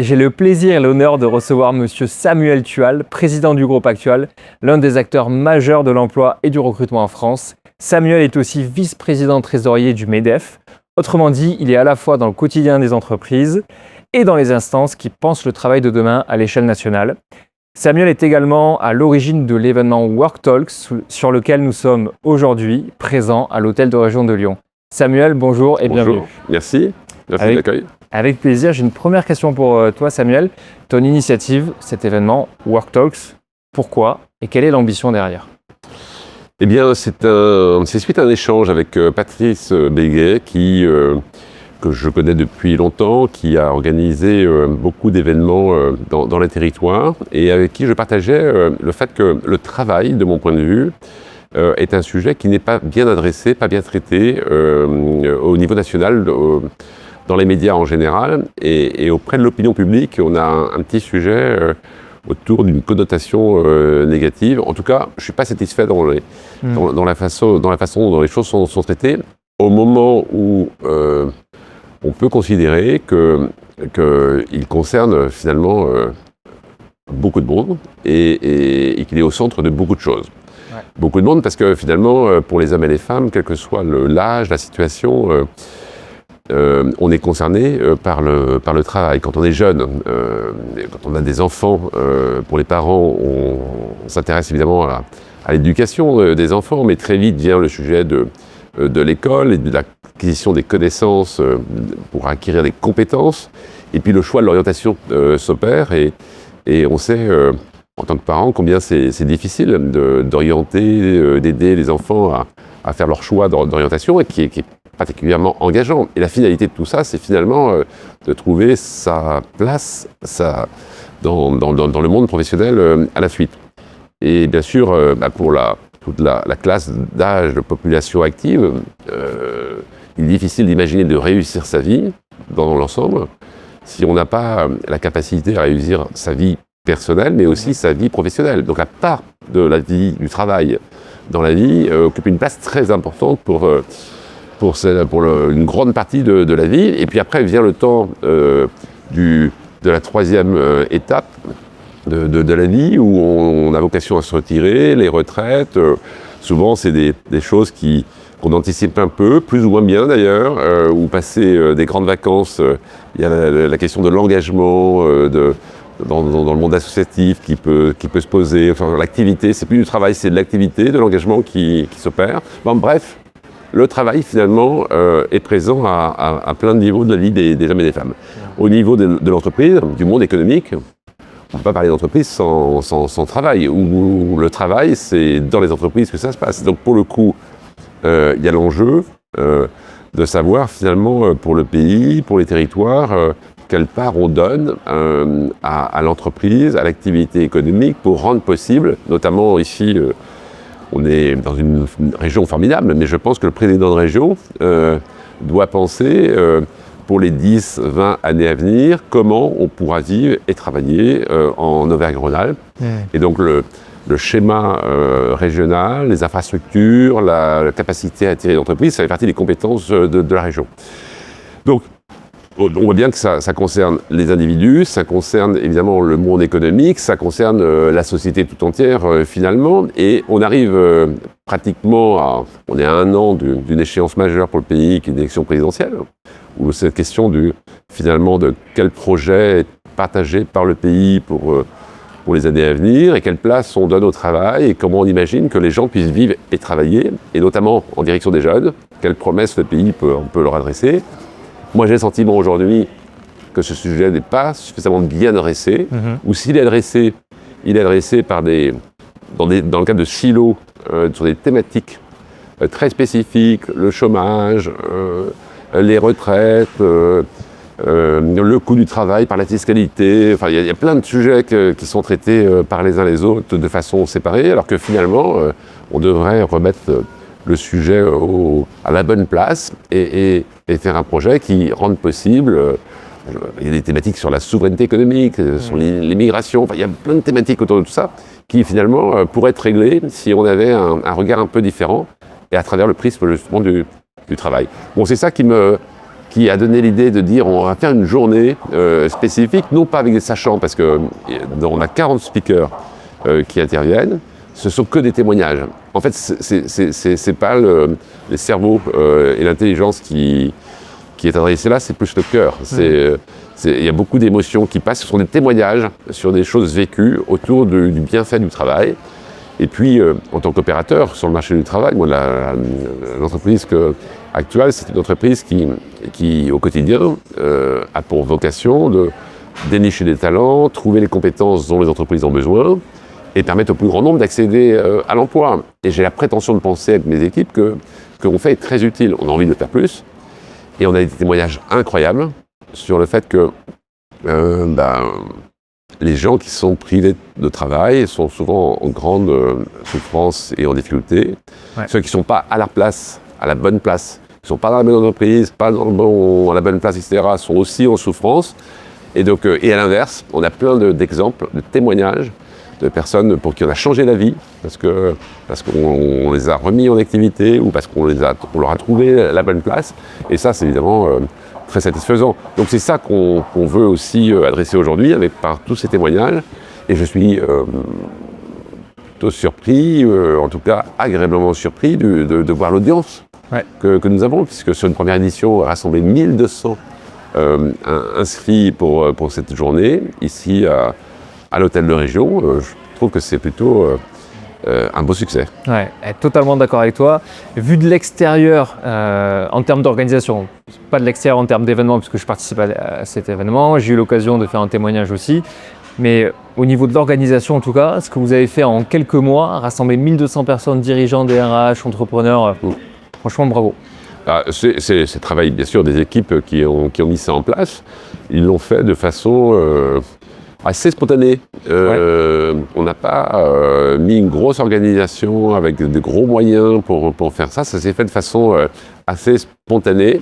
J'ai le plaisir et l'honneur de recevoir Monsieur Samuel Tual, président du groupe Actual, l'un des acteurs majeurs de l'emploi et du recrutement en France. Samuel est aussi vice-président trésorier du MEDEF. Autrement dit, il est à la fois dans le quotidien des entreprises et dans les instances qui pensent le travail de demain à l'échelle nationale. Samuel est également à l'origine de l'événement Work Talks sur lequel nous sommes aujourd'hui présents à l'hôtel de région de Lyon. Samuel, bonjour et bienvenue. Bonjour, merci de l'accueil. Avec plaisir, j'ai une première question pour toi Samuel. Ton initiative, cet événement Work Talks, pourquoi et quelle est l'ambition derrière ? Eh bien, c'est suite à un échange avec Patrice Béguet, que je connais depuis longtemps, qui a organisé beaucoup d'événements dans les territoires et avec qui je partageais le fait que le travail, de mon point de vue, est un sujet qui n'est pas bien adressé, pas bien traité au niveau national, dans les médias en général, et auprès de l'opinion publique, on a un petit sujet autour d'une connotation négative. En tout cas, je ne suis pas satisfait dans la façon dont les choses sont traitées, au moment où on peut considérer qu'il concerne finalement beaucoup de monde et qu'il est au centre de beaucoup de choses. Ouais. Beaucoup de monde parce que finalement, pour les hommes et les femmes, quel que soit l'âge, la situation, on est concerné par le travail. Quand on est jeune, quand on a des enfants, pour les parents, on s'intéresse évidemment à l'éducation des enfants, mais très vite vient le sujet de l'école et de l'acquisition des connaissances pour acquérir des compétences. Et puis le choix de l'orientation s'opère et on sait, en tant que parent, combien c'est difficile d'orienter, d'aider les enfants à faire leur choix d'orientation et qui est particulièrement engageant. Et la finalité de tout ça, c'est finalement de trouver sa place dans le monde professionnel à la suite. Et bien sûr, pour toute la classe d'âge de population active, il est difficile d'imaginer de réussir sa vie dans l'ensemble si on n'a pas la capacité à réussir sa vie personnelle, mais aussi sa vie professionnelle. Donc la part de la vie, du travail dans la vie occupe une place très importante pour une grande partie de la vie. Et puis après vient le temps de la troisième étape de la vie où on a vocation à se retirer, les retraites. Souvent, c'est des choses qu'on anticipe un peu, plus ou moins bien d'ailleurs, ou passer des grandes vacances. Il y a la question de l'engagement, dans le monde associatif qui peut se poser. Enfin, l'activité, c'est plus du travail, c'est de l'activité, de l'engagement qui s'opère. Bon, bref, le travail, finalement, est présent à plein de niveaux de la vie des hommes et des femmes. Au niveau de l'entreprise, du monde économique, on ne peut pas parler d'entreprise sans travail. Où le travail, c'est dans les entreprises que ça se passe. Donc, pour le coup, il y a l'enjeu de savoir, finalement, pour le pays, pour les territoires, quelle part on donne à l'entreprise, à l'activité économique pour rendre possible, notamment ici, on est dans une région formidable, mais je pense que le président de région doit penser pour les 10-20 années à venir comment on pourra vivre et travailler en Auvergne-Rhône-Alpes. Et donc le schéma régional, les infrastructures, la capacité à attirer l'entreprise, ça fait partie des compétences de la région. Donc on voit bien que ça concerne les individus, ça concerne évidemment le monde économique, ça concerne la société tout entière finalement, et on arrive pratiquement on est à 1 an d'une échéance majeure pour le pays qui est l'élection présidentielle, où cette question finalement de quel projet est partagé par le pays pour les années à venir, et quelle place on donne au travail, et comment on imagine que les gens puissent vivre et travailler, et notamment en direction des jeunes, quelles promesses le pays peut leur adresser. Moi, j'ai le sentiment aujourd'hui que ce sujet n'est pas suffisamment bien adressé, ou s'il est adressé, il est adressé dans le cadre de silos, sur des thématiques très spécifiques, le chômage, les retraites, le coût du travail par la fiscalité. Enfin, il y a plein de sujets qui sont traités par les uns les autres de façon séparée, alors que finalement, on devrait remettre le sujet à la bonne place et faire un projet qui rende possible. Il y a des thématiques sur la souveraineté économique, sur l'immigration, enfin, il y a plein de thématiques autour de tout ça qui finalement pourraient être réglées si on avait un regard un peu différent et à travers le prisme justement du travail. Bon, c'est ça qui me qui a donné l'idée de dire on va faire une journée spécifique, non pas avec des sachants, parce qu'on a 40 speakers qui interviennent, ce sont que des témoignages. En fait, c'est pas les cerveaux et l'intelligence qui est adressé là, c'est plus le cœur. Il y a beaucoup d'émotions qui passent, ce sont des témoignages sur des choses vécues autour du bienfait du travail. Et puis, en tant qu'opérateur sur le marché du travail, moi, l'entreprise actuelle, c'est une entreprise qui au quotidien, a pour vocation de dénicher des talents, trouver les compétences dont les entreprises ont besoin et permettre au plus grand nombre d'accéder à l'emploi. Et j'ai la prétention de penser avec mes équipes que ce qu'on fait est très utile. On a envie de faire plus. Et on a des témoignages incroyables sur le fait que les gens qui sont privés de travail sont souvent en grande souffrance et en difficulté. Ouais. Ceux qui ne sont pas à leur place, à la bonne place, qui ne sont pas dans la bonne entreprise, pas à la bonne place, etc., sont aussi en souffrance. Et donc, et à l'inverse, on a plein d'exemples, de témoignages de personnes pour qui on a changé la vie, parce qu'on les a remis en activité ou parce qu'on leur a trouvé la bonne place. Et ça, c'est évidemment très satisfaisant. Donc c'est ça qu'on veut aussi adresser aujourd'hui par tous ces témoignages. Et je suis plutôt surpris, en tout cas agréablement surpris de voir l'audience que nous avons, puisque sur une première édition, on a rassemblé 1200 inscrits pour cette journée, ici à l'hôtel de région. Je trouve que c'est plutôt un beau succès. Ouais, totalement d'accord avec toi. Vu de l'extérieur, en termes d'organisation, pas de l'extérieur en termes d'événements, puisque je participe à cet événement, j'ai eu l'occasion de faire un témoignage aussi, mais au niveau de l'organisation en tout cas, ce que vous avez fait en quelques mois, rassembler 1200 personnes, dirigeants, DRH, entrepreneurs, franchement bravo. C'est le travail bien sûr des équipes qui ont mis ça en place. Ils l'ont fait de façon assez spontanée. On n'a pas mis une grosse organisation avec de gros moyens pour faire ça. Ça s'est fait de façon assez spontanée.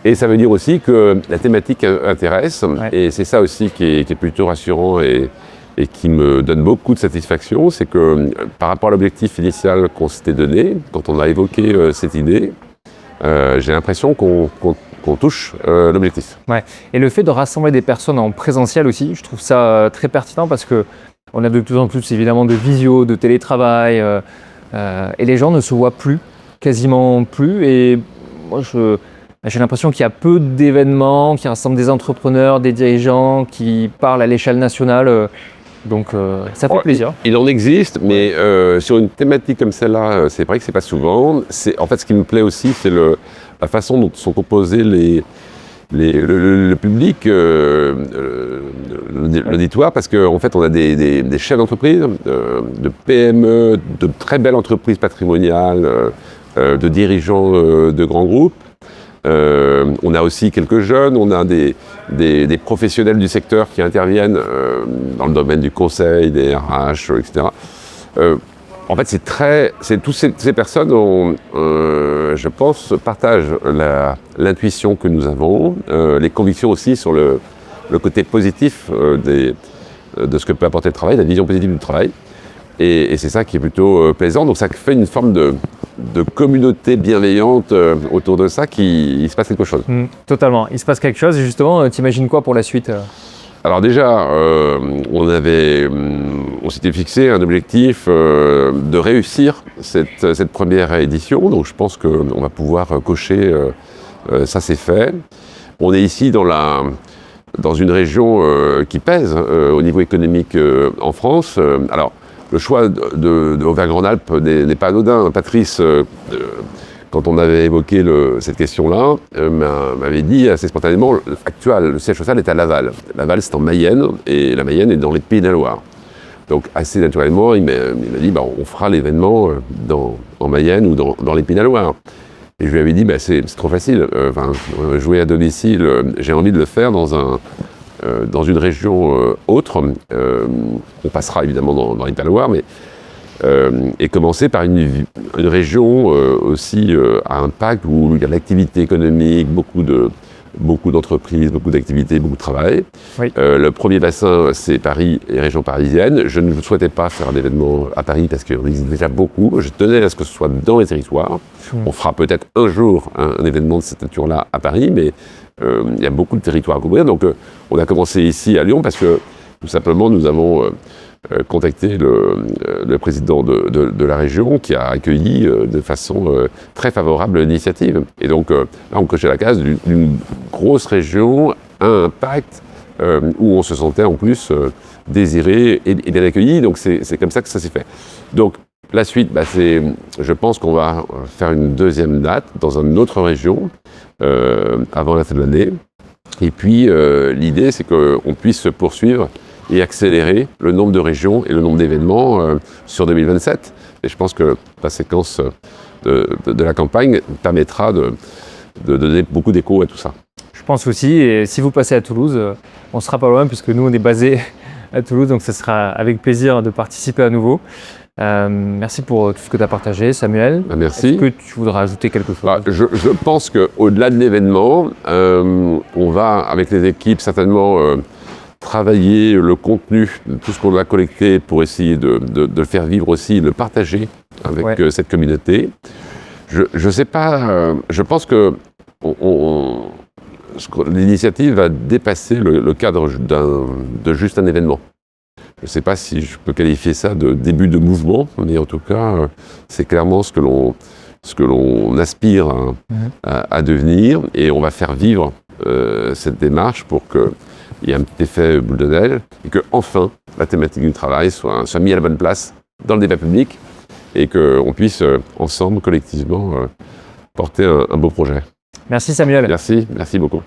Et ça veut dire aussi que la thématique intéresse. Et c'est ça aussi qui est plutôt rassurant et qui me donne beaucoup de satisfaction. C'est que par rapport à l'objectif initial qu'on s'était donné, quand on a évoqué cette idée, j'ai l'impression qu'on touche l'objectif. Ouais. Et le fait de rassembler des personnes en présentiel aussi, je trouve ça très pertinent parce qu'on a de plus en plus évidemment de visio, de télétravail, et les gens ne se voient plus, quasiment plus. Et moi, j'ai l'impression qu'il y a peu d'événements qui rassemblent des entrepreneurs, des dirigeants qui parlent à l'échelle nationale. Donc ça fait plaisir. Il en existe, mais sur une thématique comme celle-là, c'est vrai que c'est pas souvent. En fait, ce qui me plaît aussi, c'est la façon dont sont composés le public, l'auditoire, parce qu'en fait, on a des chefs d'entreprise, de PME, de très belles entreprises patrimoniales, de dirigeants de grands groupes. On a aussi quelques jeunes, on a des professionnels du secteur qui interviennent dans le domaine du conseil, des RH, etc. En fait, toutes ces personnes, je pense, partagent l'intuition que nous avons, les convictions aussi sur le côté positif de ce que peut apporter le travail, la vision positive du travail. Et c'est ça qui est plutôt plaisant. Donc ça fait une forme de communauté bienveillante autour de ça, il se passe quelque chose. Totalement, il se passe quelque chose. Et justement, t'imagines quoi pour la suite ? Alors déjà, on s'était fixé un objectif de réussir cette première édition. Donc je pense qu'on va pouvoir cocher, ça c'est fait. On est ici dans une région qui pèse au niveau économique en France. Alors, le choix de Auvergne-Rhône-Alpes n'est pas anodin. Patrice, quand on avait évoqué cette question-là, m'avait dit assez spontanément, le siège social est à Laval. Laval, c'est en Mayenne, et la Mayenne est dans les Pays de la Loire. Donc, assez naturellement, il m'a dit, on fera l'événement en Mayenne ou dans les Pays de la Loire. Et je lui avais dit, c'est trop facile. Jouer à domicile, j'ai envie de le faire dans une région autre. On passera évidemment dans les Pays de la Loire, mais et commencer par une région aussi à impact où il y a de l'activité économique, beaucoup de beaucoup d'entreprises, beaucoup d'activités, beaucoup de travail. Oui. Le premier bassin, c'est Paris et région parisienne. Je ne souhaitais pas faire un événement à Paris parce qu'il y en existe déjà beaucoup. Je tenais à ce que ce soit dans les territoires. On fera peut-être un jour un événement de cette nature-là à Paris, mais il y a beaucoup de territoires à couvrir. Donc on a commencé ici à Lyon parce que tout simplement nous avons contacté le président de la région qui a accueilli de façon très favorable l'initiative. Et donc là on cochait la case d'une grosse région à impact où on se sentait en plus désiré et bien accueilli. Donc c'est comme ça que ça s'est fait. Donc la suite, je pense qu'on va faire une deuxième date dans une autre région avant la fin de l'année. Et puis l'idée, c'est qu'on puisse poursuivre et accélérer le nombre de régions et le nombre d'événements sur 2027. Et je pense que la séquence de la campagne permettra de donner beaucoup d'écho à tout ça. Je pense aussi, et si vous passez à Toulouse, on ne sera pas loin puisque nous on est basé à Toulouse, donc ce sera avec plaisir de participer à nouveau. Merci pour tout ce que tu as partagé, Samuel. Merci. Est-ce que tu voudrais ajouter quelque chose? Je pense qu'au-delà de l'événement, on va, avec les équipes, certainement travailler le contenu de tout ce qu'on a collecté pour essayer de le faire vivre aussi, de le partager avec cette communauté. Je sais pas, je pense que l'initiative va dépasser le cadre de juste un événement. Je ne sais pas si je peux qualifier ça de début de mouvement, mais en tout cas, c'est clairement ce que l'on aspire à devenir, et on va faire vivre cette démarche pour qu'il y ait un petit effet boule de neige, et que enfin la thématique du travail soit mise à la bonne place dans le débat public, et qu'on puisse ensemble, collectivement, porter un beau projet. Merci Samuel. Merci beaucoup.